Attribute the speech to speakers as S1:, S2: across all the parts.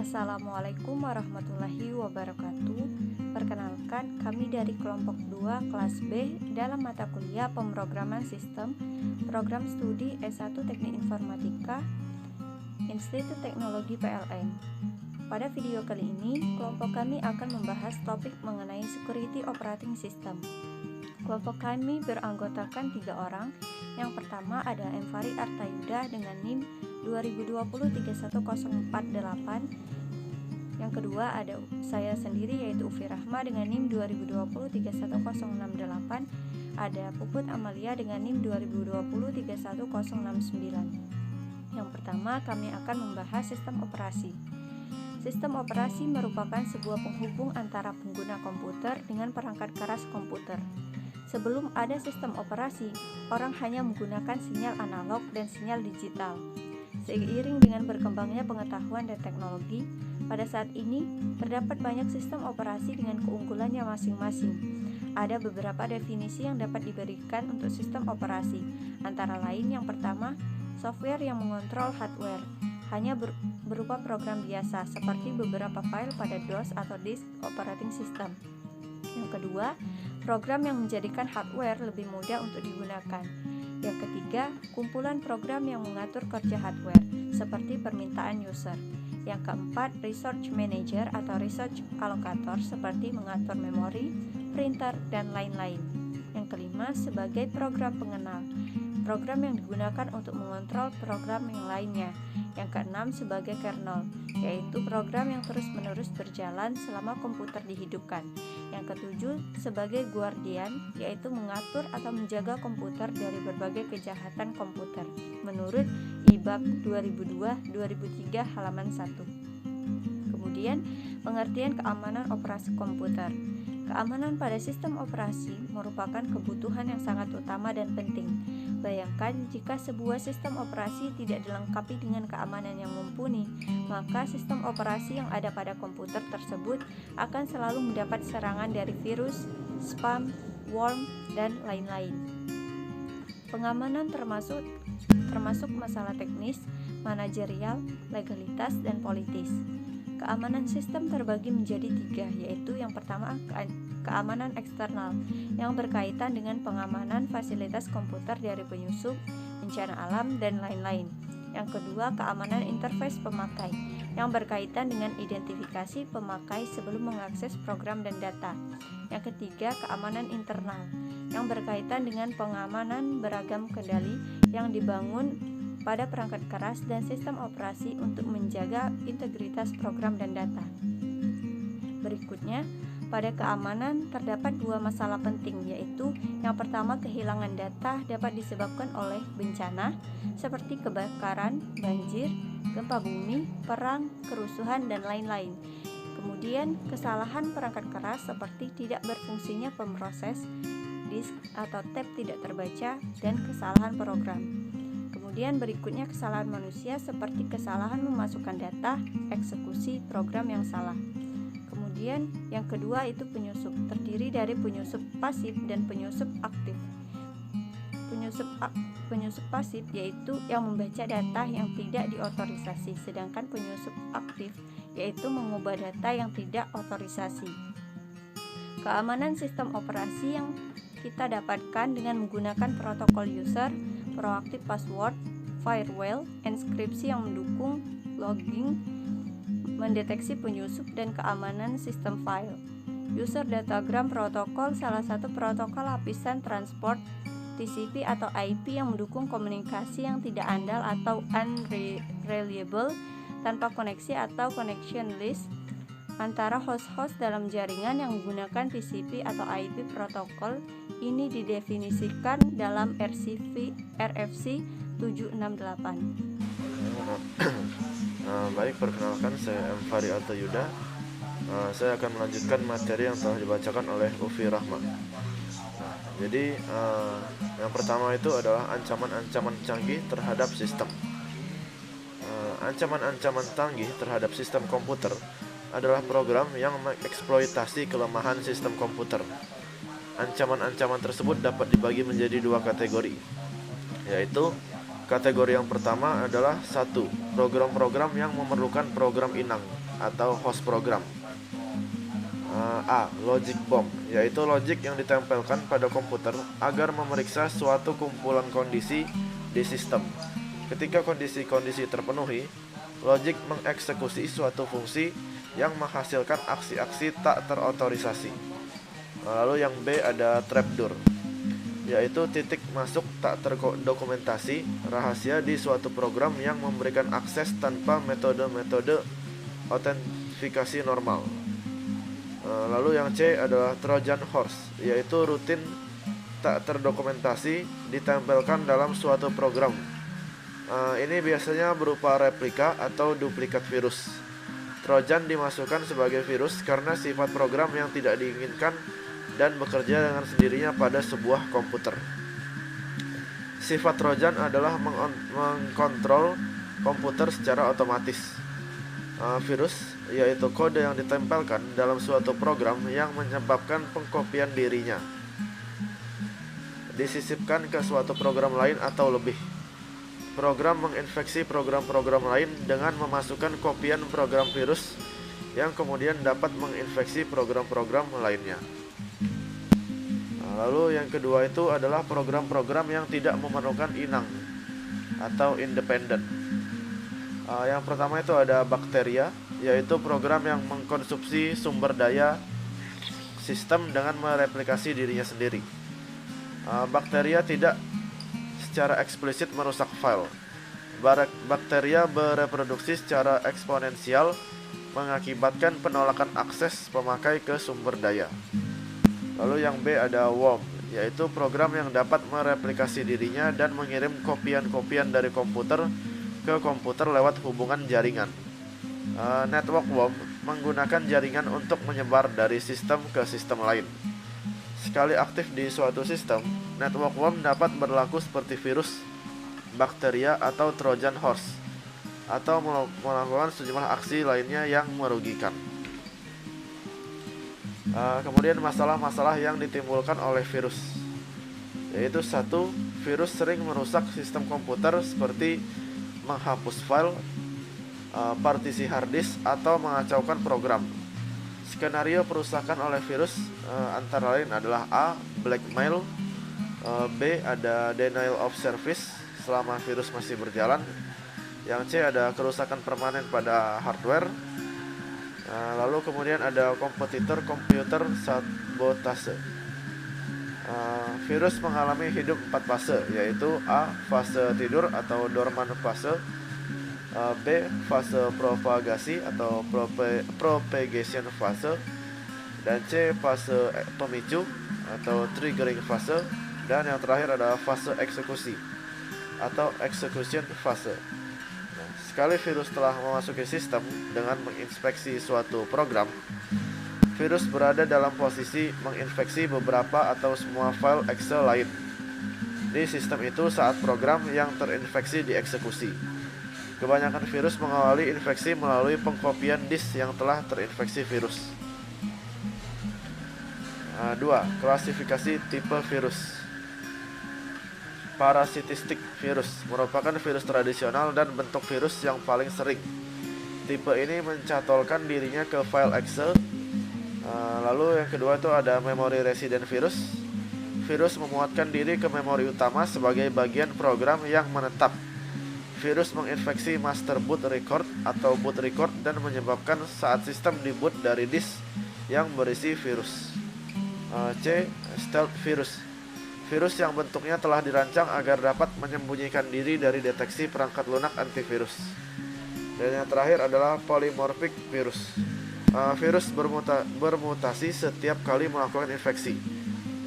S1: Assalamualaikum warahmatullahi wabarakatuh. Perkenalkan, kami dari kelompok 2 kelas B dalam mata kuliah Pemrograman Sistem, Program Studi S1 Teknik Informatika, Institut Teknologi PLN. Pada video kali ini, kelompok kami akan membahas topik mengenai Security Operating System. Kelompok kami beranggotakan 3 orang. Yang pertama ada Emfari Artayuda dengan NIM 2020-31048. Yang kedua ada saya sendiri yaitu Ufi Rahma dengan NIM 2020-31068. Ada Puput Amalia dengan NIM 2020-31069. Yang pertama kami akan membahas sistem operasi. Sistem operasi merupakan sebuah penghubung antara pengguna komputer dengan perangkat keras komputer. Sebelum ada sistem operasi, orang hanya menggunakan sinyal analog dan sinyal digital. Seiring dengan berkembangnya pengetahuan dan teknologi, pada saat ini terdapat banyak sistem operasi dengan keunggulannya masing-masing. Ada beberapa definisi yang dapat diberikan untuk sistem operasi, antara lain yang pertama, software yang mengontrol hardware, hanya berupa program biasa seperti beberapa file pada DOS atau disk operating system. Yang kedua, program yang menjadikan hardware lebih mudah untuk digunakan. Yang ketiga, kumpulan program yang mengatur kerja hardware, seperti permintaan user. Yang keempat, resource manager atau resource allocator, seperti mengatur memori, printer, dan lain-lain. Yang kelima, sebagai program pengenal, program yang digunakan untuk mengontrol program yang lainnya. Yang keenam, sebagai kernel, yaitu program yang terus-menerus berjalan selama komputer dihidupkan. Yang ketujuh, sebagai guardian, yaitu mengatur atau menjaga komputer dari berbagai kejahatan komputer, menurut IBAB 2002-2003 halaman 1. Kemudian, pengertian keamanan operasi komputer. Keamanan pada sistem operasi merupakan kebutuhan yang sangat utama dan penting. Bayangkan jika sebuah sistem operasi tidak dilengkapi dengan keamanan yang mumpuni, maka sistem operasi yang ada pada komputer tersebut akan selalu mendapat serangan dari virus, spam, worm, dan lain-lain. Pengamanan termasuk masalah teknis, manajerial, legalitas, dan politis. Keamanan sistem terbagi menjadi 3, yaitu yang pertama keamanan eksternal yang berkaitan dengan pengamanan fasilitas komputer dari penyusup, bencana alam, dan lain-lain. Yang kedua, keamanan interface pemakai yang berkaitan dengan identifikasi pemakai sebelum mengakses program dan data. Yang ketiga, keamanan internal yang berkaitan dengan pengamanan beragam kendali yang dibangun pada perangkat keras dan sistem operasi untuk menjaga integritas program dan data. Berikutnya, pada keamanan terdapat 2 masalah penting, yaitu yang pertama, kehilangan data dapat disebabkan oleh bencana seperti kebakaran, banjir, gempa bumi, perang, kerusuhan, dan lain-lain. Kemudian, kesalahan perangkat keras seperti tidak berfungsinya pemroses, disk atau tape tidak terbaca, dan kesalahan program. Kemudian berikutnya kesalahan manusia seperti kesalahan memasukkan data, eksekusi program yang salah. Kemudian yang kedua itu penyusup, terdiri dari penyusup pasif dan penyusup aktif. Penyusup pasif yaitu yang membaca data yang tidak diotorisasi, sedangkan penyusup aktif yaitu mengubah data yang tidak otorisasi. Keamanan sistem operasi yang kita dapatkan dengan menggunakan protokol user, proaktif password, firewall, enkripsi yang mendukung logging, mendeteksi penyusup, dan keamanan sistem file. User datagram protokol salah satu protokol lapisan transport TCP atau IP yang mendukung komunikasi yang tidak andal atau unreliable tanpa koneksi atau connectionless antara host-host dalam jaringan yang menggunakan TCP atau IP protokol. Ini didefinisikan dalam RFC 768.
S2: Baik, perkenalkan saya Emfari Artayuda. Saya akan melanjutkan materi yang telah dibacakan oleh Ufi Rahma. Jadi yang pertama itu adalah ancaman-ancaman canggih terhadap sistem. Ancaman-ancaman canggih terhadap sistem komputer adalah program yang mengeksploitasi kelemahan sistem komputer. Ancaman-ancaman tersebut dapat dibagi menjadi 2 kategori, yaitu Kategori yang pertama adalah 1. Program-program yang memerlukan program inang atau host program. A. Logic bomb, yaitu logic yang ditempelkan pada komputer agar memeriksa suatu kumpulan kondisi di sistem. Ketika kondisi-kondisi terpenuhi, logic mengeksekusi suatu fungsi yang menghasilkan aksi-aksi tak terotorisasi. Lalu yang B ada trapdoor, yaitu titik masuk tak terdokumentasi rahasia di suatu program yang memberikan akses tanpa metode-metode autentifikasi normal. Lalu yang C adalah Trojan horse, yaitu rutin tak terdokumentasi ditempelkan dalam suatu program. Ini biasanya berupa replika atau duplikat virus. Trojan dimasukkan sebagai virus karena sifat program yang tidak diinginkan dan bekerja dengan sendirinya pada sebuah komputer. Sifat Trojan adalah mengkontrol komputer secara otomatis. Virus, yaitu kode yang ditempelkan dalam suatu program yang menyebabkan pengkopian dirinya disisipkan ke suatu program lain atau lebih. Program menginfeksi program-program lain dengan memasukkan kopian program virus yang kemudian dapat menginfeksi program-program lainnya. Lalu yang kedua itu adalah program-program yang tidak memerlukan inang atau independen. Yang pertama itu ada bakteria, yaitu program yang mengkonsumsi sumber daya sistem dengan mereplikasi dirinya sendiri. Bakteria tidak secara eksplisit merusak file. Bakteria bereproduksi secara eksponensial, mengakibatkan penolakan akses pemakai ke sumber daya. Lalu yang B ada worm, yaitu program yang dapat mereplikasi dirinya dan mengirim kopian-kopian dari komputer ke komputer lewat hubungan jaringan. Network worm menggunakan jaringan untuk menyebar dari sistem ke sistem lain. Sekali aktif di suatu sistem, network worm dapat berlaku seperti virus, bakteria, atau Trojan horse, atau melakukan sejumlah aksi lainnya yang merugikan. Kemudian masalah-masalah yang ditimbulkan oleh virus, yaitu 1. Virus sering merusak sistem komputer seperti menghapus file, partisi harddisk, atau mengacaukan program. Skenario perusakan oleh virus antara lain adalah A. Blackmail, B. ada denial of service selama virus masih berjalan, yang C ada kerusakan permanen pada hardware. Lalu kemudian ada kompetitor komputer sabotase. Virus mengalami hidup 4 fase, yaitu A. fase tidur atau dormant fase, B. fase propagasi atau propagation fase, dan C. fase pemicu atau triggering fase, dan yang terakhir adalah fase eksekusi atau execution fase. Sekali virus telah memasuki sistem dengan menginspeksi suatu program, virus berada dalam posisi menginfeksi beberapa atau semua file Excel lain di sistem itu saat program yang terinfeksi dieksekusi. Kebanyakan virus mengawali infeksi melalui pengkopian disk yang telah terinfeksi virus. 2. Klasifikasi tipe virus. Parasitistic virus merupakan virus tradisional dan bentuk virus yang paling sering. Tipe ini mencatolkan dirinya ke file Excel. Lalu yang kedua itu ada memory resident virus. Virus memuatkan diri ke memori utama sebagai bagian program yang menetap. Virus menginfeksi master boot record atau boot record dan menyebabkan saat sistem diboot dari disk yang berisi virus. C. Stealth virus. Virus yang bentuknya telah dirancang agar dapat menyembunyikan diri dari deteksi perangkat lunak antivirus. Dan yang terakhir adalah polymorphic virus. Virus bermutasi setiap kali melakukan infeksi.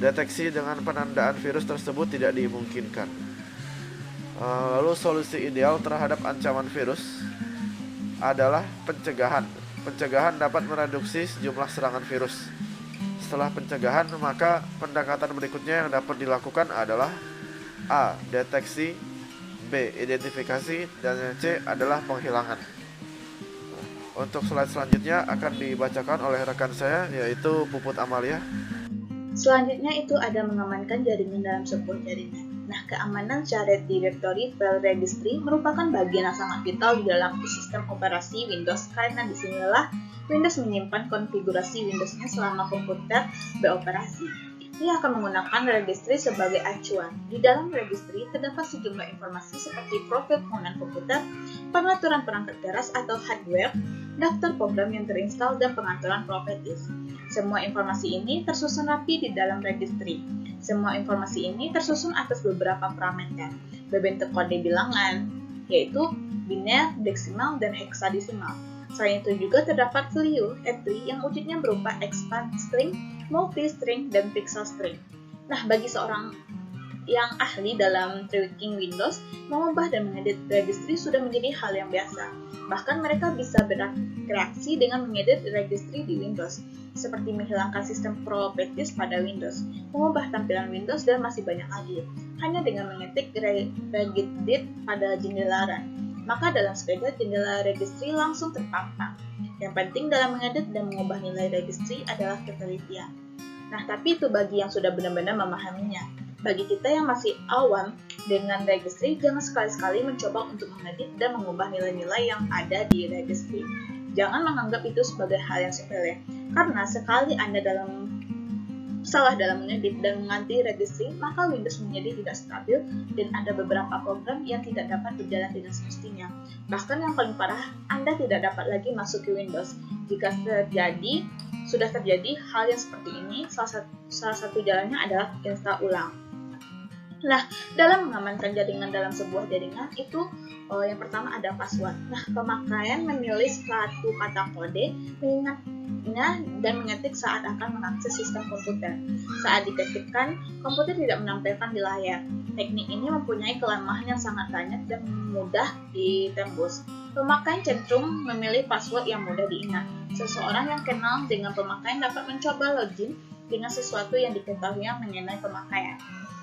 S2: Deteksi dengan penandaan virus tersebut tidak dimungkinkan. Lalu solusi ideal terhadap ancaman virus adalah pencegahan. Pencegahan dapat mereduksi sejumlah serangan virus. Setelah pencegahan, maka pendekatan berikutnya yang dapat dilakukan adalah A. Deteksi, B. Identifikasi, dan yang C adalah penghilangan. Untuk slide selanjutnya akan dibacakan oleh rekan saya, yaitu Puput Amalia.
S3: Selanjutnya itu ada mengamankan jaringan dalam sebuah jaringan. Nah, keamanan shared directory file registry merupakan bagian yang sangat vital di dalam sistem operasi Windows karena disinilah Windows menyimpan konfigurasi Windows-nya selama komputer beroperasi. Ia akan menggunakan registry sebagai acuan. Di dalam registry terdapat sejumlah informasi seperti profil pengguna komputer, pengaturan perangkat keras atau hardware, daftar program yang terinstall, dan pengaturan properties. Semua informasi ini tersusun rapi di dalam registry. Semua informasi ini tersusun atas beberapa parameter, berbentuk kode bilangan, yaitu biner, deksimal, dan heksadesimal. Selain itu juga terdapat value entry yang wujudnya berupa expand string, multi-string, dan pixel string. Nah, bagi seorang yang ahli dalam tweaking Windows, mengubah dan mengedit registry sudah menjadi hal yang biasa. Bahkan mereka bisa bereaksi dengan mengedit registry di Windows, seperti menghilangkan sistem properties pada Windows, mengubah tampilan Windows, dan masih banyak lagi. Hanya dengan mengetik regedit pada jendela run, maka dalam sepeda jendela registry langsung terpampang. Yang penting dalam mengedit dan mengubah nilai registry adalah ketelitian. Nah, tapi itu bagi yang sudah benar-benar memahaminya. Bagi kita yang masih awam dengan registry, jangan sekali-sekali mencoba untuk mengedit dan mengubah nilai-nilai yang ada di registry. Jangan menganggap itu sebagai hal yang sepele, karena sekali Anda salah dalam mengedit dan mengganti registry, maka Windows menjadi tidak stabil dan ada beberapa program yang tidak dapat berjalan dengan semestinya. Bahkan yang paling parah, Anda tidak dapat lagi masuk ke Windows. Jika sudah terjadi hal yang seperti ini, salah satu jalannya adalah install ulang. Nah, dalam mengamankan jaringan dalam sebuah jaringan itu yang pertama ada password. Nah, pemakaian memilih suatu kata kode, mengingatnya dan mengetik saat akan mengakses sistem komputer. Saat diketikkan, komputer tidak menampilkan di layar. Teknik ini mempunyai kelemahan yang sangat banyak dan mudah ditembus. Pemakaian cenderung memilih password yang mudah diingat. Seseorang yang kenal dengan pemakaian dapat mencoba login dengan sesuatu yang diketahui mengenai pemakaian.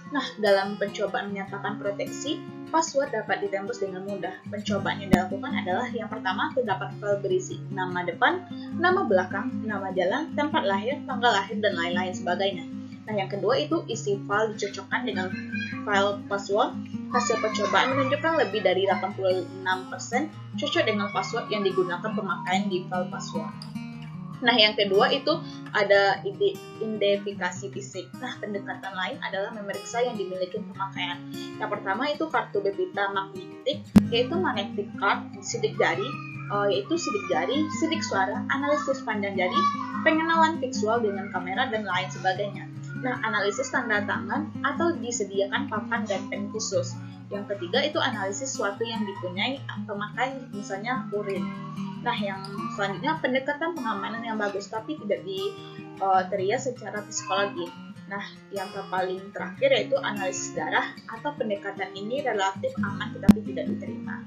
S3: Nah, dalam pencobaan menyatakan proteksi, password dapat ditembus dengan mudah. Pencobaan yang dilakukan adalah yang pertama, terdapat file berisi nama depan, nama belakang, nama jalan, tempat lahir, tanggal lahir, dan lain-lain sebagainya. Nah, yang kedua itu isi file dicocokkan dengan file password. Hasil percobaan menunjukkan lebih dari 86% cocok dengan password yang digunakan pemakaian di file password. Nah, yang kedua itu ada identifikasi fisik. Nah, pendekatan lain adalah memeriksa yang dimiliki pemakaian. Yang pertama itu kartu bebita magnetik, yaitu magnetic card, sidik jari, sidik suara, analisis panjang jari, pengenalan visual dengan kamera, dan lain sebagainya. Nah, analisis tanda tangan atau disediakan papan dan pen khusus. Yang ketiga itu analisis sesuatu yang dipunyai pemakai, misalnya urin. Nah, yang selanjutnya pendekatan pengamanan yang bagus tapi tidak diteriak secara psikologi. Nah, yang paling terakhir yaitu analisis darah atau pendekatan ini relatif aman tetapi tidak diterima.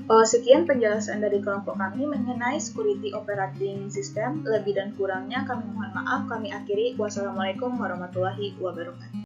S3: Sekian penjelasan dari kelompok kami mengenai security operating system. Lebih dan kurangnya kami mohon maaf. Kami akhiri. Wassalamualaikum warahmatullahi wabarakatuh.